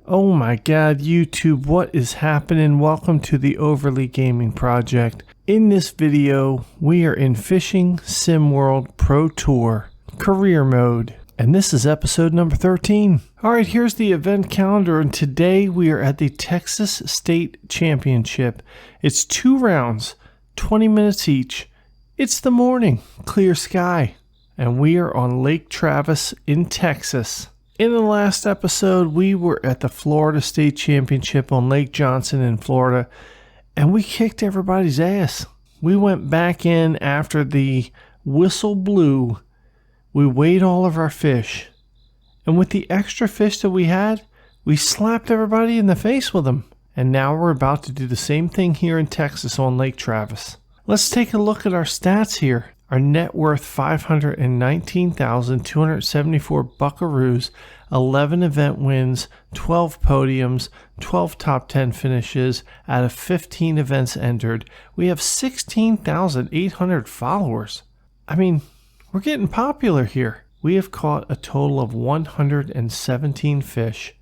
Oh my god, YouTube, what is happening? Welcome to the Overly Gaming Project. In this video, we are in Fishing Sim World Pro Tour Career Mode, and this is episode number 13. Alright, here's the event calendar, and today we are at the Texas State Championship. It's 2 rounds, 20 minutes each. It's the morning, clear sky, and we are on Lake Travis in Texas. In the last episode, we were at the Florida State Championship on Lake Johnson in Florida, and we kicked everybody's ass. We went back in after the whistle blew. We weighed all of our fish, and with the extra fish that we had, we slapped everybody in the face with them. And now we're about to do the same thing here in Texas on Lake Travis. Let's take a look at our stats here. Our net worth 519,274 buckaroos, 11 event wins, 12 podiums, 12 top 10 finishes out of 15 events entered. We have 16,800 followers. I mean, we're getting popular here. We have caught a total of 117 fish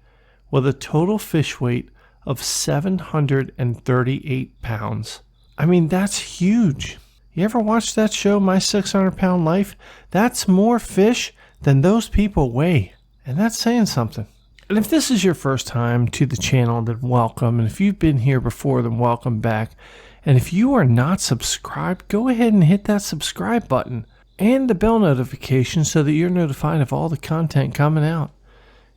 with a total fish weight of 738 pounds. I mean, that's huge. You ever watch that show, My 600 Pound Life? That's more fish than those people weigh. And that's saying something. And if this is your first time to the channel, then welcome. And if you've been here before, then welcome back. And if you are not subscribed, go ahead and hit that subscribe button and the bell notification so that you're notified of all the content coming out.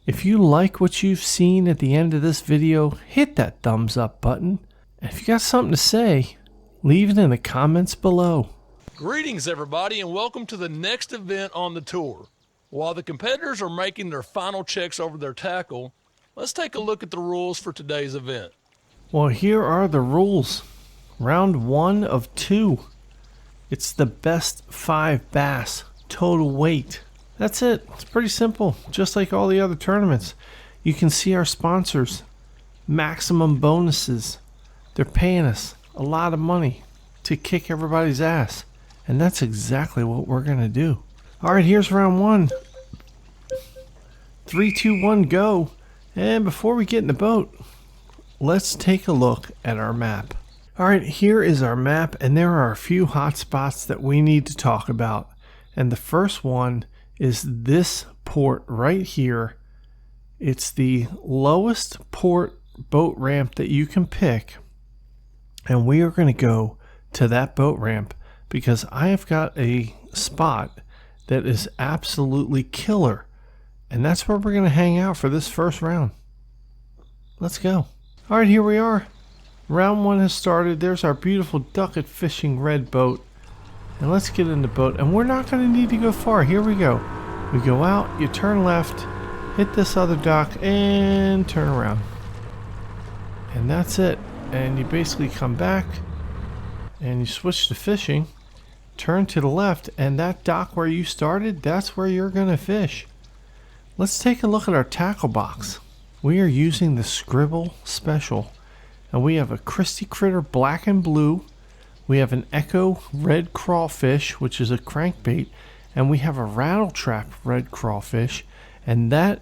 If you like what you've seen at the end of this video, hit that thumbs up button. And if you got something to say, leave it in the comments below. Greetings everybody, and welcome to the next event on the tour. While the competitors are making their final checks over their tackle, let's take a look at the rules for today's event. Well, here are the rules. Round 1 of 2. It's the best 5 bass, total weight. That's it. It's pretty simple, just like all the other tournaments. You can see our sponsors, maximum bonuses. They're paying us a lot of money to kick everybody's ass, and that's exactly what we're gonna do. All right, here's round 1. 3, 2, 1, go. And before we get in the boat, let's take a look at our map. All right, here is our map, and there are a few hot spots that we need to talk about. And the first one is this port right here. It's the lowest port boat ramp that you can pick. And we are going to go to that boat ramp because I have got a spot that is absolutely killer. And that's where we're going to hang out for this first round. Let's go. All right, here we are. Round 1 has started. There's our beautiful Ducket Fishing red boat. And let's get in the boat. And we're not going to need to go far. Here we go. We go out, you turn left, hit this other dock, and turn around. And that's it. And you basically come back and you switch to fishing, turn to the left, and that dock where you started, that's where you're going to fish. Let's take a look at our tackle box. We are using the Scribble Special, and we have a Christy Critter black and blue, we have an Echo red crawfish, which is a crankbait, and we have a Rattle Trap red crawfish, and that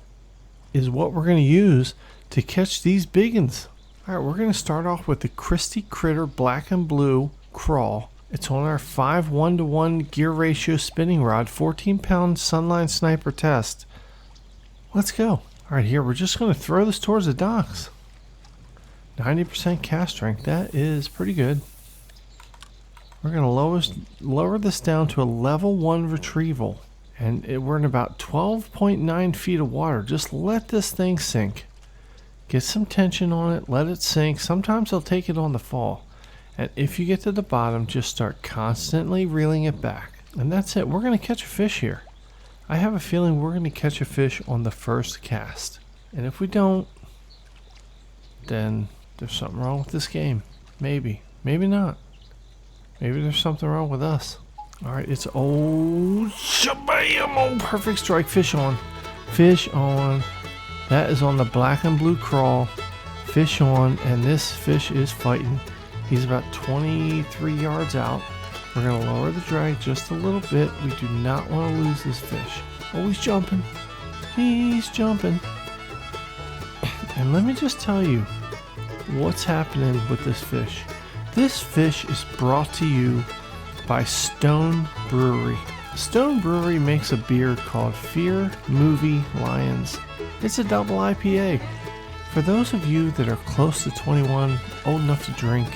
is what we're going to use to catch these biggins. Alright, we're going to start off with the Christy Critter black and blue crawl. It's on our 5:1:1 gear ratio spinning rod, 14-pound Sunline Sniper test. Let's go. Alright, here we're just going to throw this towards the docks. 90% cast strength. That is pretty good. We're going to lower this down to a level 1 retrieval. And we're in about 12.9 feet of water. Just let this thing sink. Get some tension on it, let it sink. Sometimes they'll take it on the fall. And if you get to the bottom, just start constantly reeling it back. And that's it. We're going to catch a fish here. I have a feeling we're going to catch a fish on the first cast. And if we don't, then there's something wrong with this game. Maybe. Maybe not. Maybe there's something wrong with us. Alright, it's shabam! Oh, perfect strike. Fish on. Fish on. That is on the black and blue crawl. Fish on, and this fish is fighting. He's about 23 yards out. We're going to lower the drag just a little bit. We do not want to lose this fish. Oh, he's jumping. He's jumping. And let me just tell you what's happening with this fish. This fish is brought to you by Stone Brewery. Stone Brewery makes a beer called Fear Movie Lions. It's a double IPA. For those of you that are close to 21, old enough to drink,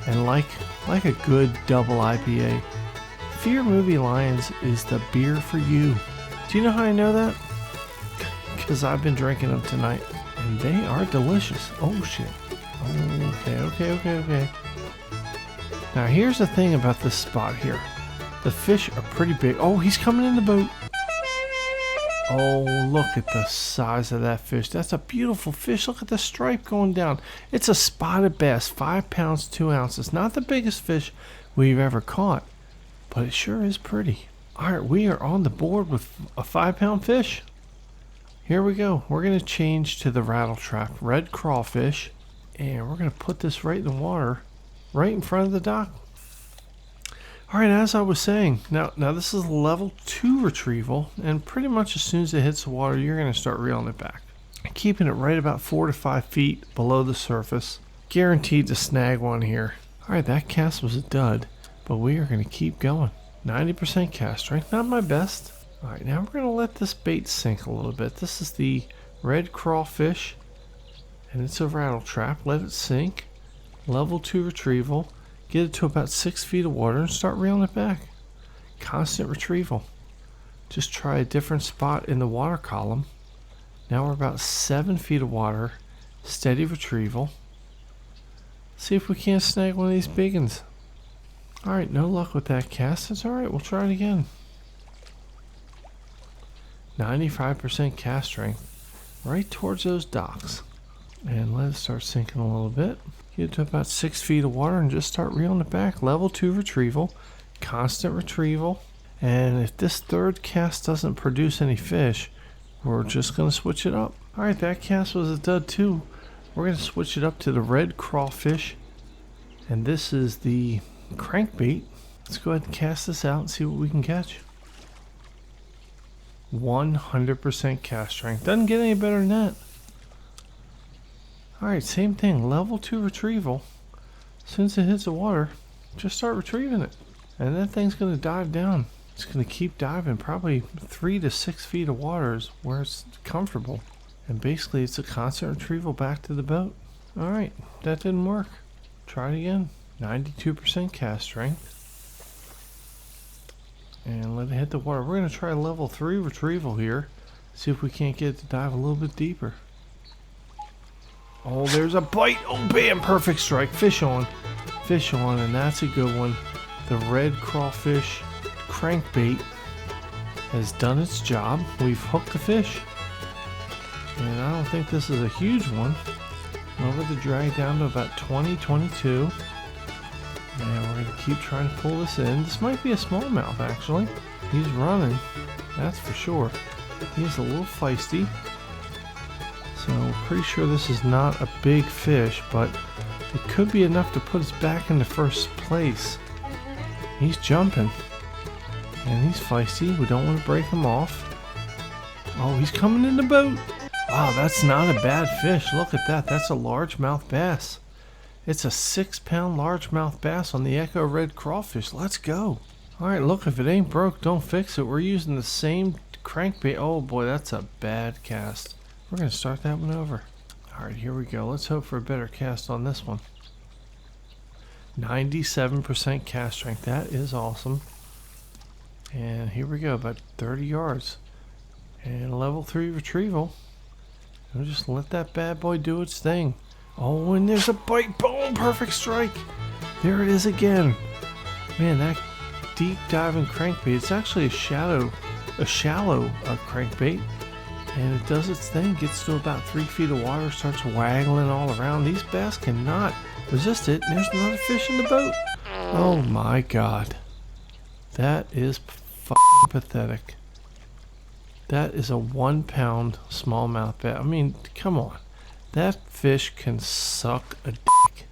and like a good double IPA, Fear Movie Lions is the beer for you. Do you know how I know that? Because I've been drinking them tonight, and they are delicious. Oh shit. Okay. Now here's the thing about this spot here. The fish are pretty big. Oh, he's coming in the boat. Oh, look at the size of that fish. That's a beautiful fish. Look at the stripe going down. It's a spotted bass, 5 pounds, 2 ounces. Not the biggest fish we've ever caught, but it sure is pretty. All right, we are on the board with a 5-pound fish. Here we go. We're going to change to the rattle trap, red crawfish, and we're going to put this right in the water, right in front of the dock. All right, as I was saying, now this is level 2 retrieval, and pretty much as soon as it hits the water, you're going to start reeling it back. Keeping it right about 4 to 5 feet below the surface. Guaranteed to snag one here. All right, that cast was a dud, but we are going to keep going. 90% cast strength, not my best. All right, now we're going to let this bait sink a little bit. This is the red crawfish, and it's a rattle trap. Let it sink. Level 2 retrieval. Get it to about 6 feet of water and start reeling it back. Constant retrieval. Just try a different spot in the water column. Now we're about 7 feet of water. Steady retrieval. See if we can't snag one of these big ones. Alright, no luck with that cast. It's alright, we'll try it again. 95% cast strength. Right towards those docks. And let it start sinking a little bit. Get to about 6 feet of water and just start reeling it back. Level 2 retrieval, constant retrieval. And if this third cast doesn't produce any fish, we're just going to switch it up. All right, that cast was a dud too. We're going to switch it up to the red crawfish. And this is the crankbait. Let's go ahead and cast this out and see what we can catch. 100% cast strength. Doesn't get any better than that. Alright, same thing, level 2 retrieval. As soon as it hits the water, just start retrieving it. And that thing's going to dive down. It's going to keep diving, probably 3 to 6 feet of water is where it's comfortable. And basically it's a constant retrieval back to the boat. Alright, that didn't work. Try it again. 92% cast strength. And let it hit the water. We're going to try level 3 retrieval here. See if we can't get it to dive a little bit deeper. Oh, there's a bite. Oh, bam, perfect strike. Fish on, and that's a good one. The red crawfish crankbait has done its job. We've hooked the fish. And I don't think this is a huge one. Over the drag down to about 20, 22. And we're going to keep trying to pull this in. This might be a smallmouth, actually. He's running, that's for sure. He's a little feisty. So pretty sure this is not a big fish, but it could be enough to put us back into first place. He's jumping. And he's feisty. We don't want to break him off. Oh, he's coming in the boat. Wow, that's not a bad fish. Look at that. That's a largemouth bass. It's a 6-pound largemouth bass on the Echo Red Crawfish. Let's go. Alright, look, if it ain't broke, don't fix it. We're using the same crankbait. Oh boy, that's a bad cast. We're going to start that one over. Alright, here we go. Let's hope for a better cast on this one. 97% cast strength. That is awesome. And here we go, about 30 yards. And level 3 retrieval. We'll just let that bad boy do its thing. Oh, and there's a bite. Boom! Perfect strike. There it is again. Man, that deep diving crankbait. It's actually a shallow crankbait. And it does its thing, gets to about 3 feet of water, starts waggling all around. These bass cannot resist it. And there's another fish in the boat. Oh my god. That is f***ing pathetic. That is a 1-pound smallmouth bass. I mean, come on. That fish can suck a dick.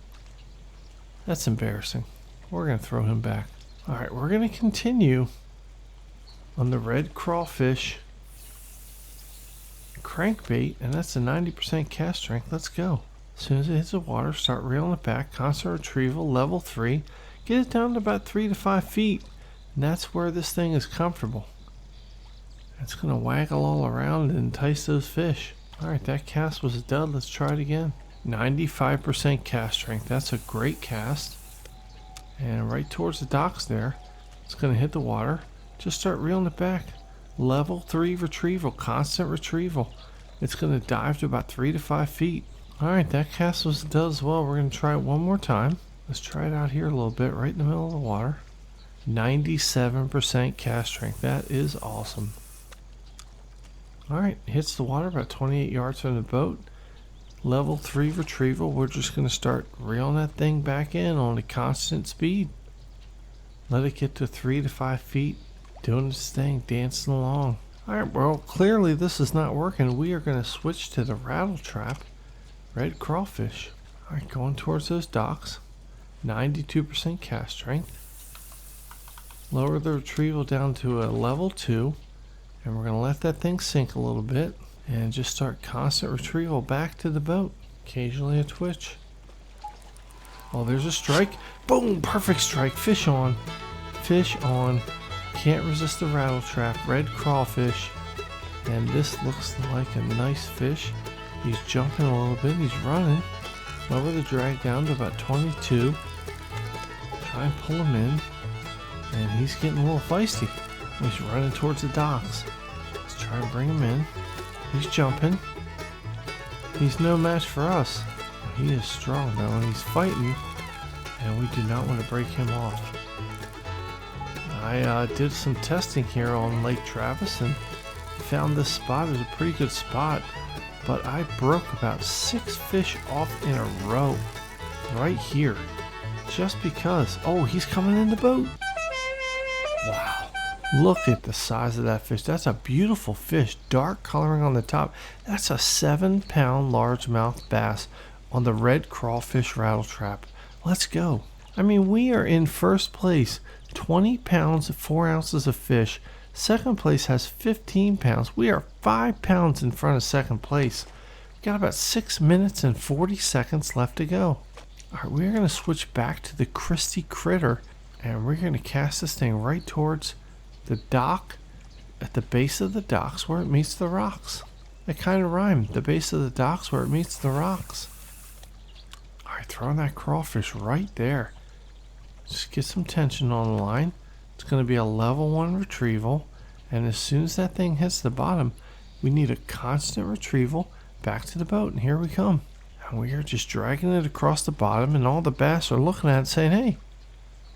That's embarrassing. We're going to throw him back. Alright, we're going to continue on the red crawfish crankbait, and that's a 90% cast strength. Let's go. As soon as it hits the water, start reeling it back. Constant retrieval, level 3. Get it down to about 3 to 5 feet. And that's where this thing is comfortable. It's going to waggle all around and entice those fish. Alright, that cast was a dud. Let's try it again. 95% cast strength. That's a great cast. And right towards the docks there. It's going to hit the water. Just start reeling it back. Level 3 retrieval. Constant retrieval. It's going to dive to about 3 to 5 feet. Alright, that cast was a dud as well. We're going to try it one more time. Let's try it out here a little bit, right in the middle of the water. 97% cast strength. That is awesome. Alright, hits the water about 28 yards from the boat. Level 3 retrieval. We're just going to start reeling that thing back in on a constant speed. Let it get to 3 to 5 feet. Doing its thing, dancing along. Alright, well, clearly this is not working. We are going to switch to the rattle trap. Red crawfish. Alright, going towards those docks. 92% cast strength. Lower the retrieval down to a level 2. And we're going to let that thing sink a little bit. And just start constant retrieval back to the boat. Occasionally a twitch. Oh, there's a strike. Boom! Perfect strike. Fish on. Fish on. Can't resist the rattle trap. Red crawfish. And this looks like a nice fish. He's jumping a little bit. He's running. Lower the drag down to about 22. Try and pull him in. And he's getting a little feisty. He's running towards the docks. Let's try and bring him in. He's jumping. He's no match for us. He is strong though, and he's fighting. And we do not want to break him off. I did some testing here on Lake Travis and found this spot is a pretty good spot. But I broke about 6 fish off in a row right here. Just because. Oh, he's coming in the boat. Wow. Look at the size of that fish. That's a beautiful fish. Dark coloring on the top. That's a 7-pound largemouth bass on the red crawfish rattle trap. Let's go. I mean, we are in first place. 20 pounds, 4 ounces of fish. Second place has 15 pounds. We are 5 pounds in front of second place. We've got about 6 minutes and 40 seconds left to go. Alright, we're going to switch back to the Christie Critter. And we're going to cast this thing right towards the dock, at the base of the docks where it meets the rocks. It kind of rhymed. The base of the docks where it meets the rocks. Alright, throwing that crawfish right there. Just get some tension on the line. It's going to be a level 1 retrieval. And as soon as that thing hits the bottom, we need a constant retrieval back to the boat. And here we come. And we are just dragging it across the bottom. And all the bass are looking at it saying, hey,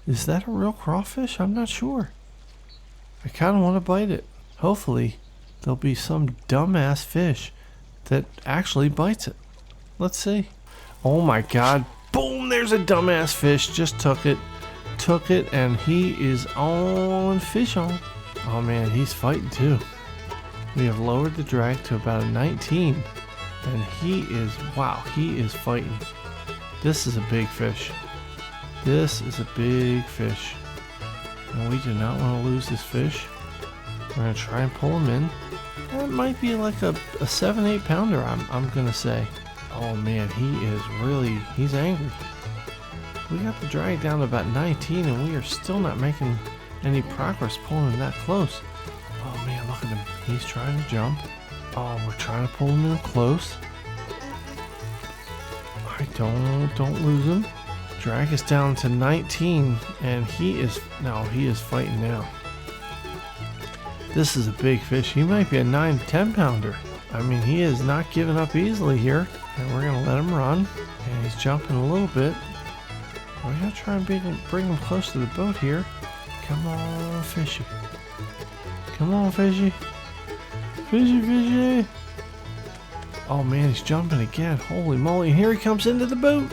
is that a real crawfish? I'm not sure. I kind of want to bite it. Hopefully, there'll be some dumbass fish that actually bites it. Let's see. Oh my god. Boom! There's a dumbass fish. Just took it. Took it, and he is on fish on. Oh man, he's fighting too. We have lowered the drag to about a 19. And he is, wow, he is fighting. This is a big fish. This is a big fish. And we do not want to lose this fish. We're going to try and pull him in. That might be like a 7-8 pounder, I'm going to say. Oh man, he is really, he's angry. We got the drag down to about 19 and we are still not making any progress pulling him that close. Oh man, look at him. He's trying to jump. Oh, we're trying to pull him in close. Alright, don't lose him. Drag is down to 19 and he is fighting now. This is a big fish. He might be a 9-10 pounder. I mean, he is not giving up easily here. And we're going to let him run. And he's jumping a little bit. We're going to try and bring him close to the boat here. Come on, fishy. Come on, fishy. Fishy, fishy. Oh man, he's jumping again. Holy moly. And here he comes into the boat.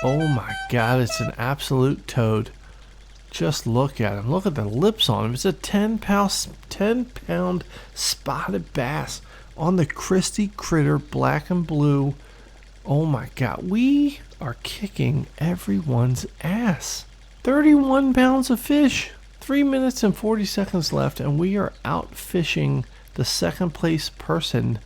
Oh my god, it's an absolute toad. Just look at him. Look at the lips on him. It's a 10-pound spotted bass on the Christie Critter black and blue. Oh my god, we are kicking everyone's ass. 31 pounds of fish. 3 minutes and 40 seconds left, and we are out fishing the second place person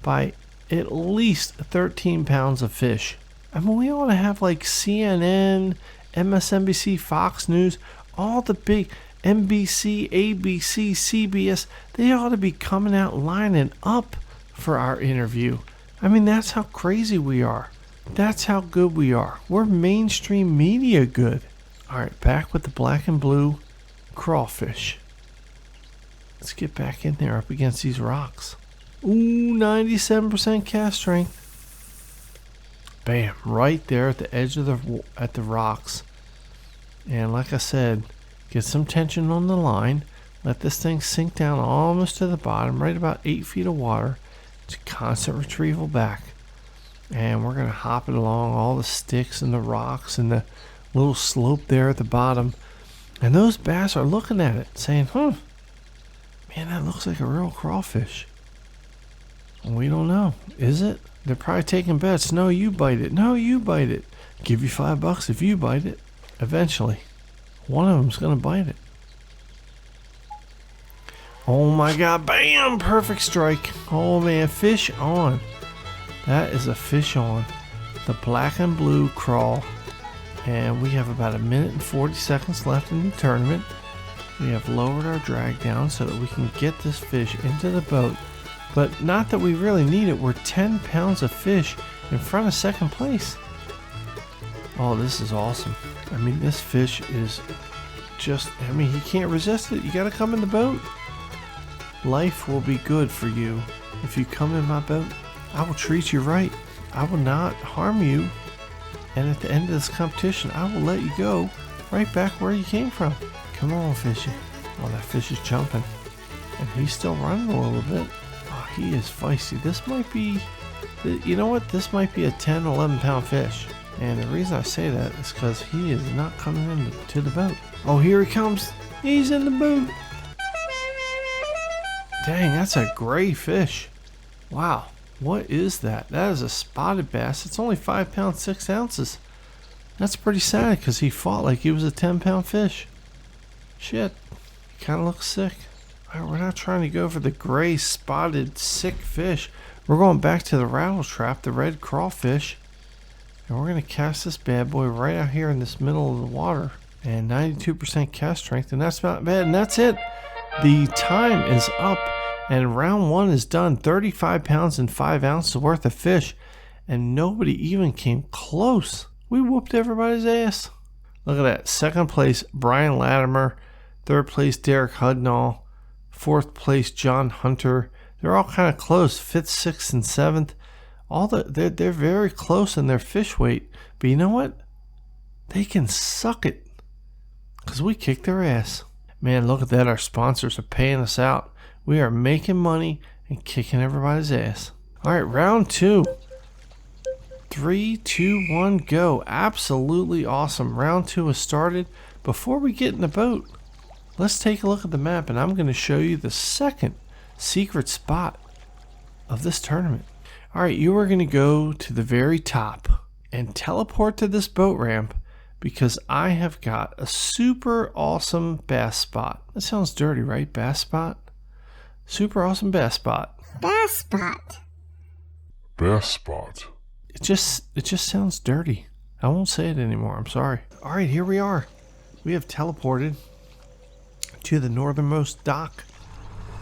by at least 13 pounds of fish. I mean, we ought to have like CNN, MSNBC, Fox News, all the big NBC, ABC, CBS. They ought to be coming out lining up for our interview. I mean, that's how crazy we are. That's how good we are. We're mainstream media good. All right, back with the black and blue crawfish. Let's get back in there up against these rocks. Ooh, 97% cast strength. Bam, right there at the edge of the rocks. And like I said, get some tension on the line. Let this thing sink down almost to the bottom, right about 8 feet of water. It's a constant retrieval back. And we're going to hop it along all the sticks and the rocks and the little slope there at the bottom. And those bass are looking at it, saying, man, that looks like a real crawfish. And we don't know. Is it? They're probably taking bets. No, you bite it. No, you bite it. Give you $5 if you bite it. Eventually, one of them's going to bite it. Oh my God, bam! Perfect strike. Oh man, fish on. That is a fish on. The black and blue crawl. And we have about 1 minute and 40 seconds left in the tournament. We have lowered our drag down so that we can get this fish into the boat. But not that we really need it. We're 10 pounds of fish in front of second place. Oh, this is awesome. I mean, this fish is just, he can't resist it. You got to come in the boat. Life will be good for you if you come in my boat. I will treat you right. I will not harm you. And at the end of this competition, I will let you go right back where you came from. Come on, fishy. Oh, that fish is jumping. And he's still running a little bit. Oh, he is feisty. This might be, you know what? This might be a 10, 11 pound fish. And the reason I say that is because he is not coming into the boat. Oh, here he comes. He's in the boat. Dang, that's a gray fish. Wow. What is that? That is a spotted bass. It's only 5 pounds, 6 ounces. That's pretty sad because he fought like he was a 10-pound fish. Shit. He kind of looks sick. All right, we're not trying to go for the gray, spotted, sick fish. We're going back to the rattle trap, the red crawfish. And we're going to cast this bad boy right out here in this middle of the water. And 92% cast strength. And that's not bad. And that's it. The time is up. And round 1 is done. 35 pounds and 5 ounces worth of fish. And nobody even came close. We whooped everybody's ass. Look at that. Second place, Brian Latimer. Third place, Derek Hudnall. Fourth place, John Hunter. They're all kind of close. Fifth, sixth, and seventh. They're very close in their fish weight. But you know what? They can suck it. Because we kicked their ass. Man, look at that. Our sponsors are paying us out. We are making money and kicking everybody's ass. All right, round 2. 3, 2, 1, go. Absolutely awesome. Round 2 has started. Before we get in the boat, let's take a look at the map, and I'm going to show you the second secret spot of this tournament. All right, you are going to go to the very top and teleport to this boat ramp because I have got a super awesome bass spot. That sounds dirty, right? Bass spot? Super awesome bass spot. Bass spot. Bass spot. It just sounds dirty. I won't say it anymore. I'm sorry. All right, here we are. We have teleported to the northernmost dock.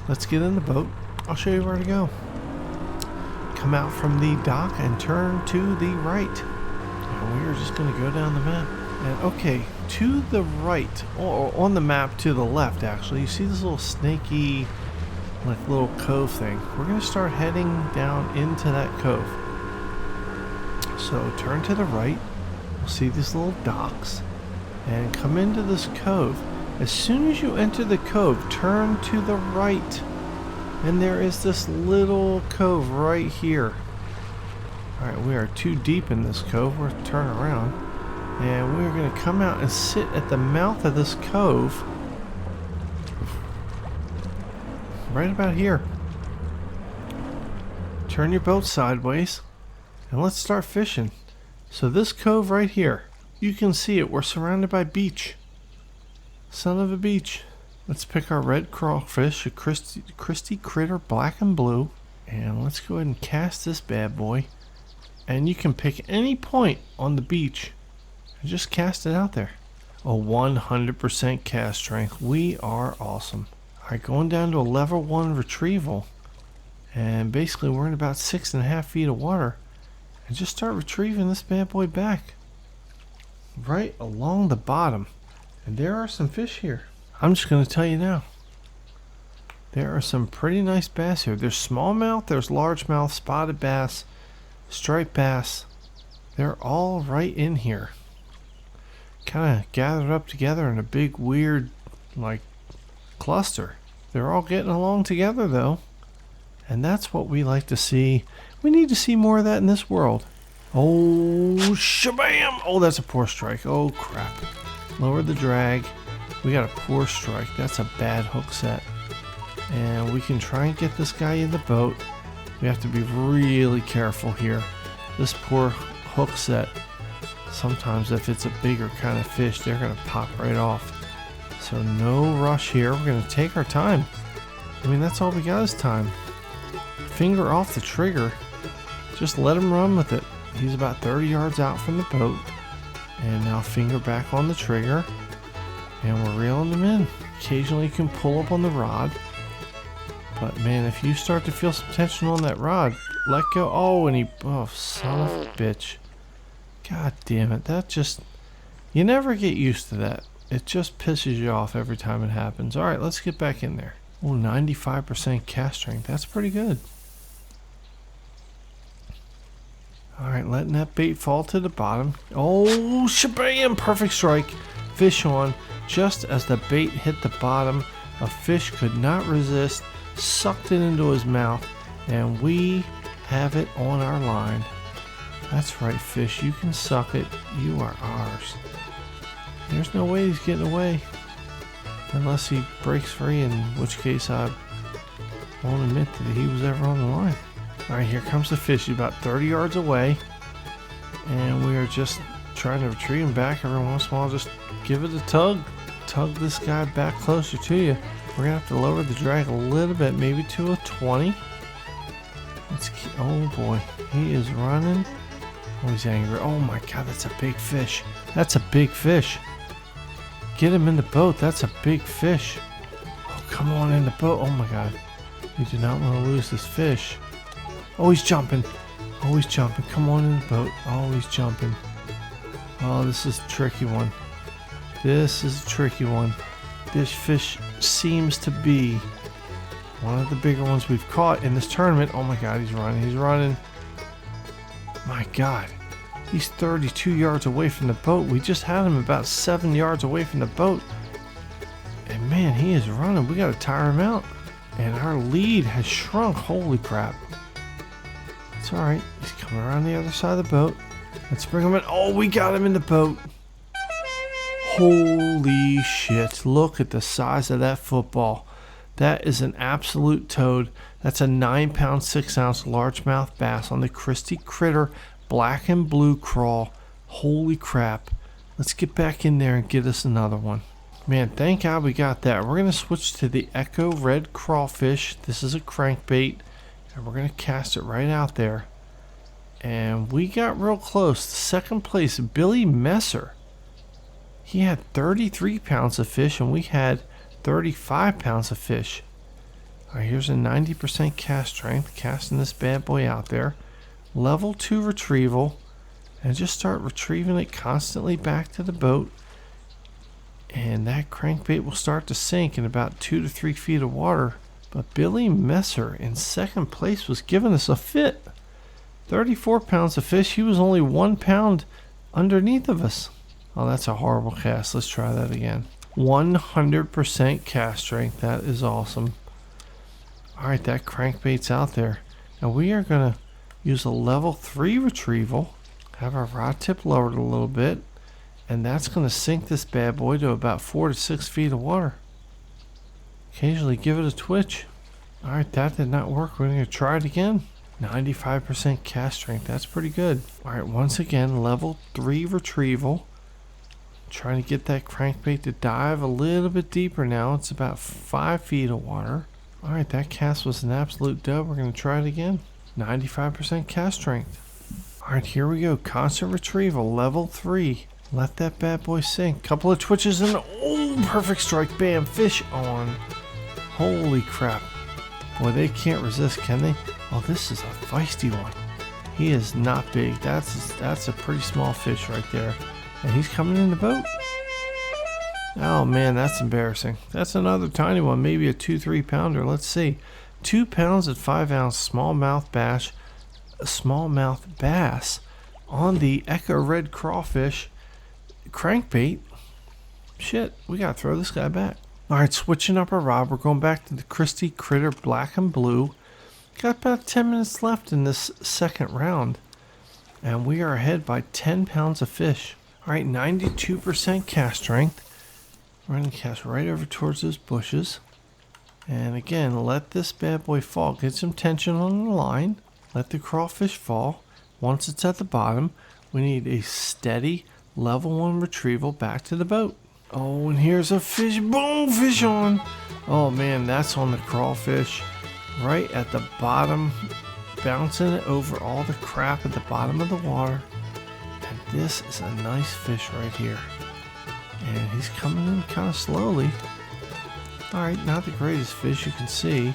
Let's get in the boat. I'll show you where to go. Come out from the dock and turn to the right. And we are just going to go down the map. And okay, to the right, or on the map to the left actually, you see this little snaky, like little cove thing. We're going to start heading down into that cove. So turn to the right. We'll see these little docks. And come into this cove. As soon as you enter the cove, turn to the right. And there is this little cove right here. Alright, we are too deep in this cove. We're going to turn around. And we're going to come out and sit at the mouth of this cove. Right about here. Turn your boat sideways. And let's start fishing. So this cove right here. You can see it. We're surrounded by beach. Son of a beach. Let's pick our red crawfish, a Christy Critter black and blue. And let's go ahead and cast this bad boy. And you can pick any point on the beach and just cast it out there. A 100% cast strength. We are awesome. Alright, going down to a level 1 retrieval. And basically we're in about 6.5 feet of water. And just start retrieving this bad boy back. Right along the bottom. And there are some fish here. I'm just going to tell you now. There are some pretty nice bass here. There's smallmouth, there's largemouth, spotted bass, striped bass. They're all right in here. Kind of gathered up together in a big weird like cluster. They're all getting along together though. And that's what we like to see. We need to see more of that in this world. Oh, shabam! Oh, that's a poor strike. Oh, crap. Lower the drag. We got a poor strike. That's a bad hook set. And we can try and get this guy in the boat. We have to be really careful here. This poor hook set, sometimes if it's a bigger kind of fish, they're going to pop right off. So no rush here. We're going to take our time. I mean, that's all we got is time. Finger off the trigger. Just let him run with it. He's about 30 yards out from the boat. And now finger back on the trigger. And we're reeling him in. Occasionally you can pull up on the rod. But man, if you start to feel some tension on that rod, let go. Oh, and oh, son of a bitch. God damn it. That just, you never get used to that. It just pisses you off every time it happens. All right, let's get back in there. Oh, 95% cast strength. That's pretty good. All right, letting that bait fall to the bottom. Oh, shabam! Perfect strike. Fish on. Just as the bait hit the bottom, a fish could not resist, sucked it into his mouth, and we have it on our line. That's right, fish. You can suck it. You are ours. There's no way he's getting away. Unless he breaks free, in which case I won't admit that he was ever on the line. Alright, here comes the fish. He's about 30 yards away. And we are just trying to retrieve him back. Every once in a while, just give it a tug. Tug this guy back closer to you. We're going to have to lower the drag a little bit, maybe to a 20. Oh boy, he is running. Oh, he's angry. Oh my god, that's a big fish. That's a big fish. Get him in the boat. That's a big fish. Oh, come on in the boat. Oh my god. We do not want to lose this fish. Oh, he's jumping. Oh, he's jumping. Come on in the boat. Oh, he's jumping. Oh, this is a tricky one. This is a tricky one. This fish seems to be one of the bigger ones we've caught in this tournament. Oh my god, he's running. He's running. My god. He's 32 yards away from the boat. We just had him about 7 yards away from the boat. And man, he is running. We got to tire him out. And our lead has shrunk. Holy crap. It's alright. He's coming around the other side of the boat. Let's bring him in. Oh, we got him in the boat. Holy shit. Look at the size of that football. That is an absolute toad. That's a 9-pound, 6-ounce largemouth bass on the Christy Critter black and blue crawl. Holy crap. Let's get back in there and get us another one. Man, thank God we got that. We're going to switch to the Echo Red Crawfish. This is a crankbait. And we're going to cast it right out there. And we got real close. Second place, Billy Messer. He had 33 pounds of fish and we had 35 pounds of fish. Alright, here's a 90% cast strength. Casting this bad boy out there. Level 2 retrieval. And just start retrieving it constantly back to the boat. And that crankbait will start to sink in about 2 to 3 feet of water. But Billy Messer in second place was giving us a fit. 34 pounds of fish. He was only 1 pound underneath of us. Oh, that's a horrible cast. Let's try that again. 100% cast strength. That is awesome. Alright, that crankbait's out there. Now we are going to use a level 3 retrieval. Have our rod tip lowered a little bit. And that's going to sink this bad boy to about 4 to 6 feet of water. Occasionally give it a twitch. Alright, that did not work. We're going to try it again. 95% cast strength. That's pretty good. Alright, once again, level 3 retrieval. Trying to get that crankbait to dive a little bit deeper now. It's about 5 feet of water. All right, that cast was an absolute dub. We're going to try it again. 95% cast strength. All right, here we go. Constant retrieval, level 3. Let that bad boy sink. Couple of twitches and oh, perfect strike. Bam, fish on. Holy crap. Boy, they can't resist, can they? Oh, this is a feisty one. He is not big. That's a pretty small fish right there. And he's coming in the boat. Oh man, that's embarrassing. That's another tiny one, maybe a 2-3 pounder. Let's see. 2 pounds at 5 ounce smallmouth bass on the Echo Red Crawfish crankbait. Shit, we gotta throw this guy back. Alright, switching up our rod. We're going back to the Christie Critter Black and Blue. Got about 10 minutes left in this second round. And we are ahead by 10 pounds of fish. Alright, 92% cast strength. We're going to cast right over towards those bushes. And again, let this bad boy fall. Get some tension on the line. Let the crawfish fall. Once it's at the bottom, we need a steady level 1 retrieval back to the boat. Oh, and here's a fish. Boom, fish on. Oh man, that's on the crawfish. Right at the bottom. Bouncing it over all the crap at the bottom of the water. And this is a nice fish right here. And he's coming in kind of slowly. Alright, not the greatest fish you can see.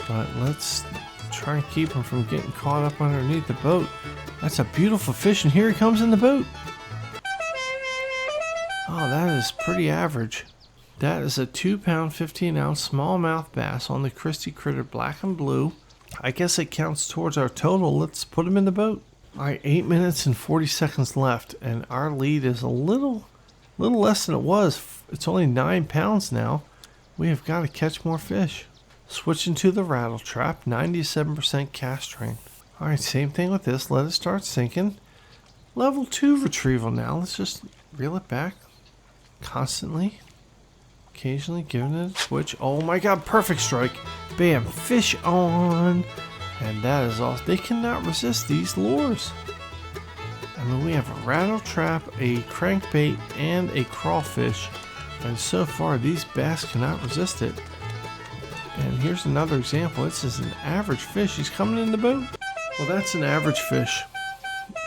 But let's try and keep him from getting caught up underneath the boat. That's a beautiful fish, and here he comes in the boat. Oh, that is pretty average. That is a 2 pound, 15 ounce smallmouth bass on the Christie Critter Black and Blue. I guess it counts towards our total. Let's put him in the boat. Alright, 8 minutes and 40 seconds left, and our lead is a little less than it was. It's only 9 pounds now. We have got to catch more fish. Switching to the rattle trap, 97% cast strength. Alright, same thing with this. Let it start sinking. Level 2 retrieval now. Let's just reel it back constantly. Occasionally giving it a twitch. Oh my god, perfect strike. Bam, fish on. And that is all. They cannot resist these lures. I mean, we have a rattle trap, a crankbait, and a crawfish. And so far, these bass cannot resist it. And here's another example. This is an average fish. He's coming in the boat. Well, that's an average fish.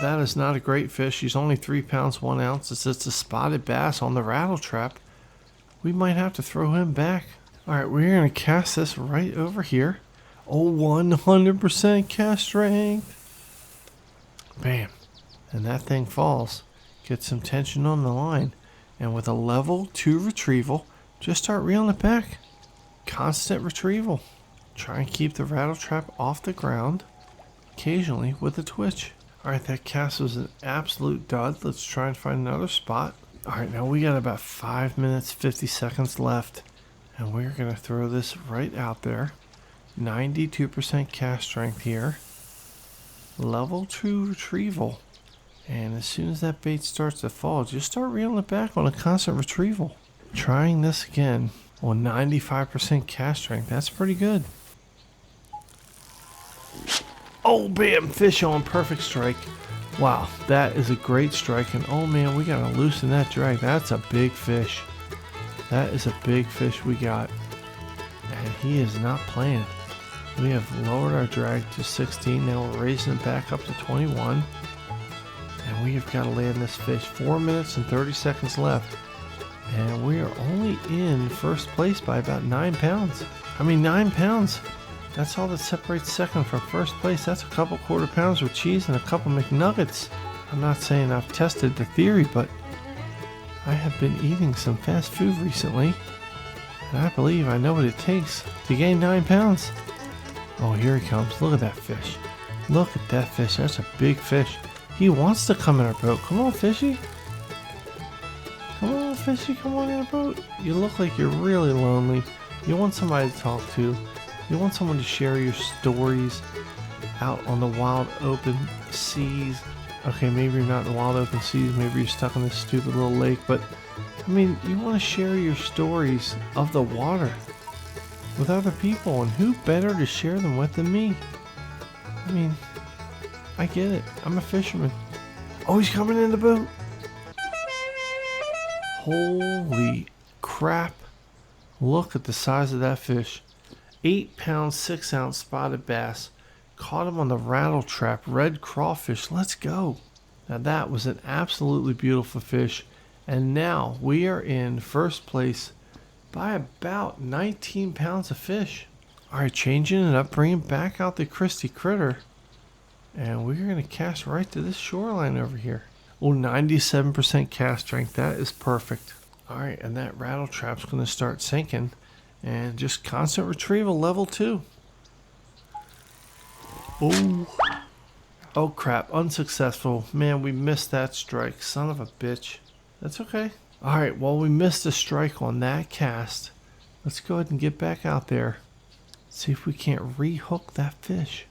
That is not a great fish. He's only 3 pounds, 1 ounce. It's just a spotted bass on the rattle trap. We might have to throw him back. Alright, we're going to cast this right over here. Oh, 100% cast strength. Bam. And that thing falls. Get some tension on the line. And with a level 2 retrieval, just start reeling it back. Constant retrieval. Try and keep the rattle trap off the ground. Occasionally with a twitch. Alright, that cast was an absolute dud. Let's try and find another spot. Alright, now we got about 5 minutes, 50 seconds left. And we're going to throw this right out there. 92% cast strength here. Level 2 retrieval. And as soon as that bait starts to fall, just start reeling it back on a constant retrieval. Trying this again on 95% cast strength. That's pretty good. Oh, bam! Fish on. Perfect strike. Wow, that is a great strike. And oh man, we got to loosen that drag. That's a big fish. That is a big fish we got. And he is not playing. We have lowered our drag to 16. Now we're raising it back up to 21. And we have got to land this fish. 4 minutes and 30 seconds left. And we are only in first place by about 9 pounds. I mean, 9 pounds. That's all that separates second from first place. That's a couple quarter pounds with cheese and a couple McNuggets. I'm not saying I've tested the theory, but I have been eating some fast food recently. And I believe I know what it takes to gain 9 pounds. Oh, here he comes. Look at that fish. Look at that fish. That's a big fish. He wants to come in our boat. Come on, fishy. Come on, fishy. Come on in our boat. You look like you're really lonely. You want somebody to talk to. You want someone to share your stories out on the wild open seas. Okay, maybe you're not in the wild open seas. Maybe you're stuck in this stupid little lake. But, I mean, you want to share your stories of the water with other people. And who better to share them with than me? I mean, I get it. I'm a fisherman. Oh, he's coming in the boat. Holy crap. Look at the size of that fish. 8 pound, 6 ounce spotted bass. Caught him on the rattle trap, red crawfish. Let's go. Now that was an absolutely beautiful fish. And now we are in first place by about 19 pounds of fish. All right, changing it up, bringing back out the Christie critter. And we're going to cast right to this shoreline over here. Oh, 97% cast strength. That is perfect. All right, and that rattle trap's going to start sinking. And just constant retrieval, level 2. Oh crap, unsuccessful. Man, we missed that strike. Son of a bitch. That's okay. All right, well, we missed a strike on that cast. Let's go ahead and get back out there. See if we can't rehook that fish.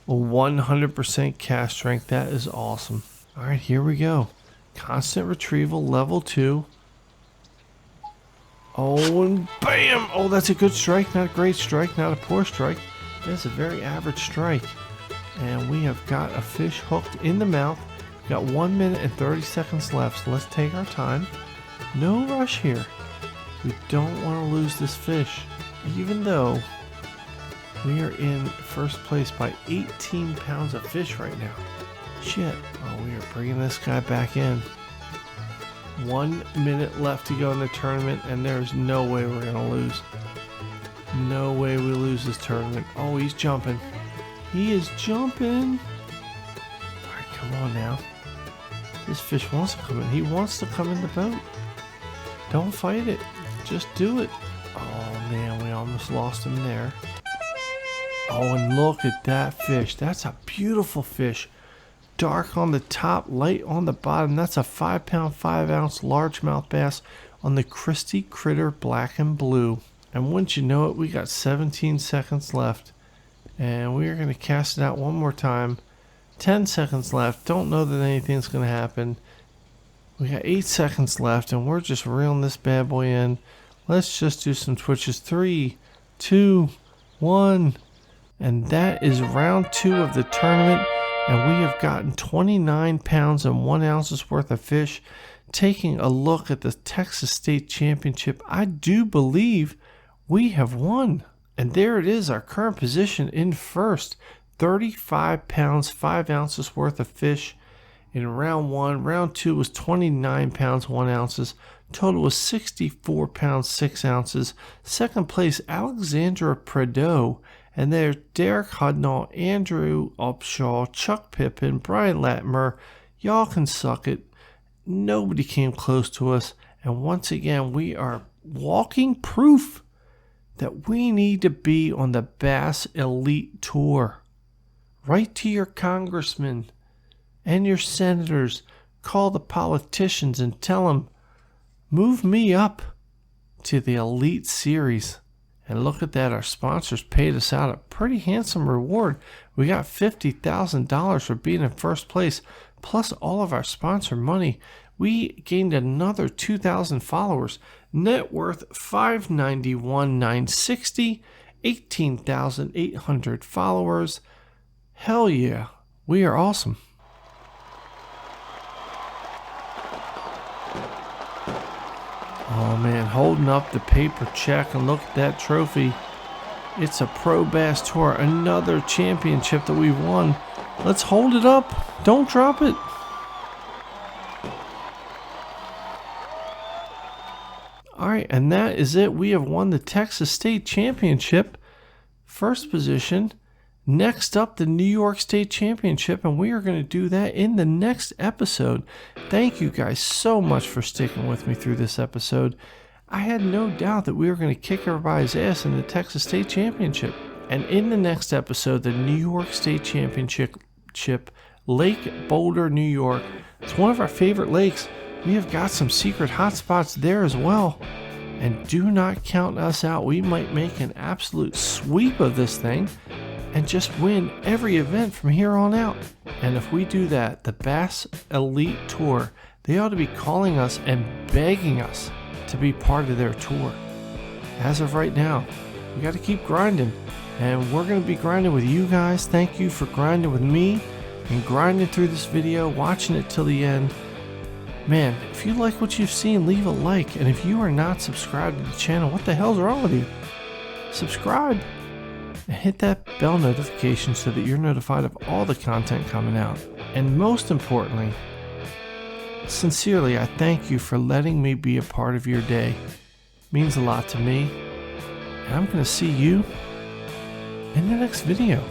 A 100% cast strength. That is awesome. All right, here we go. Constant retrieval, level 2. Oh, and bam! Oh, that's a good strike. Not a great strike, not a poor strike. That's a very average strike. And we have got a fish hooked in the mouth. We've got 1 minute and 30 seconds left, so let's take our time. No rush here. We don't want to lose this fish, even though we are in first place by 18 pounds of fish right now. Shit. Oh, we are bringing this guy back in. 1 minute left to go in the tournament, and there's no way we're going to lose. No way we lose this tournament. Oh, he's jumping. He is jumping. All right, come on now. This fish wants to come in. He wants to come in the boat. Don't fight it. Just do it. Oh, man, we almost lost him there. Oh, and look at that fish. That's a beautiful fish. Dark on the top, light on the bottom. That's a 5 pound, 5 ounce largemouth bass on the Christie Critter Black and Blue. And wouldn't you know it, we got 17 seconds left. And we are going to cast it out one more time. 10 seconds left. Don't know that anything's going to happen. We got 8 seconds left, and we're just reeling this bad boy in. Let's just do some twitches. 3, 2, 1. And that is round 2 of the tournament. And we have gotten 29 pounds and 1 ounce's worth of fish. Taking a look at the Texas State Championship, I do believe we have won. And there it is, our current position in first. 35 pounds, 5 ounces worth of fish in round 1. Round 2 was 29 pounds, 1 ounces. Total was 64 pounds, 6 ounces. Second place, Alexandra Prideaux. And there's Derek Hudnall, Andrew Upshaw, Chuck Pippin, Brian Latimer. Y'all can suck it. Nobody came close to us. And once again, we are walking proof that we need to be on the Bass Elite Tour. Write to your congressmen and your senators. Call the politicians and tell them, move me up to the Elite Series. And look at that, our sponsors paid us out a pretty handsome reward. We got $50,000 for being in first place, plus all of our sponsor money. We gained another 2,000 followers. Net worth $591,960, 18,800 followers. Hell yeah, we are awesome. Oh man, holding up the paper check, and look at that trophy. It's a Pro Bass Tour, another championship that we've won. Let's hold it up. Don't drop it. All right, and that is it. We have won the Texas State Championship. First position. Next up, the New York State Championship, and we are going to do that in the next episode. Thank you guys so much for sticking with me through this episode. I had no doubt that we were going to kick everybody's ass in the Texas State Championship. And in the next episode, the New York State Championship, Lake Boulder, New York. It's one of our favorite lakes. We have got some secret hotspots there as well. And do not count us out. We might make an absolute sweep of this thing and just win every event from here on out. And if we do that, the Bass Elite Tour, they ought to be calling us and begging us to be part of their tour. As of right now, we got to keep grinding, and we're going to be grinding with you guys. Thank you for grinding with me and grinding through this video, watching it till the end. Man, if you like what you've seen, leave a like. And if you are not subscribed to the channel, what the hell's wrong with you? Subscribe and hit that bell notification so that you're notified of all the content coming out. And most importantly, sincerely, I thank you for letting me be a part of your day. It means a lot to me. And I'm going to see you in the next video.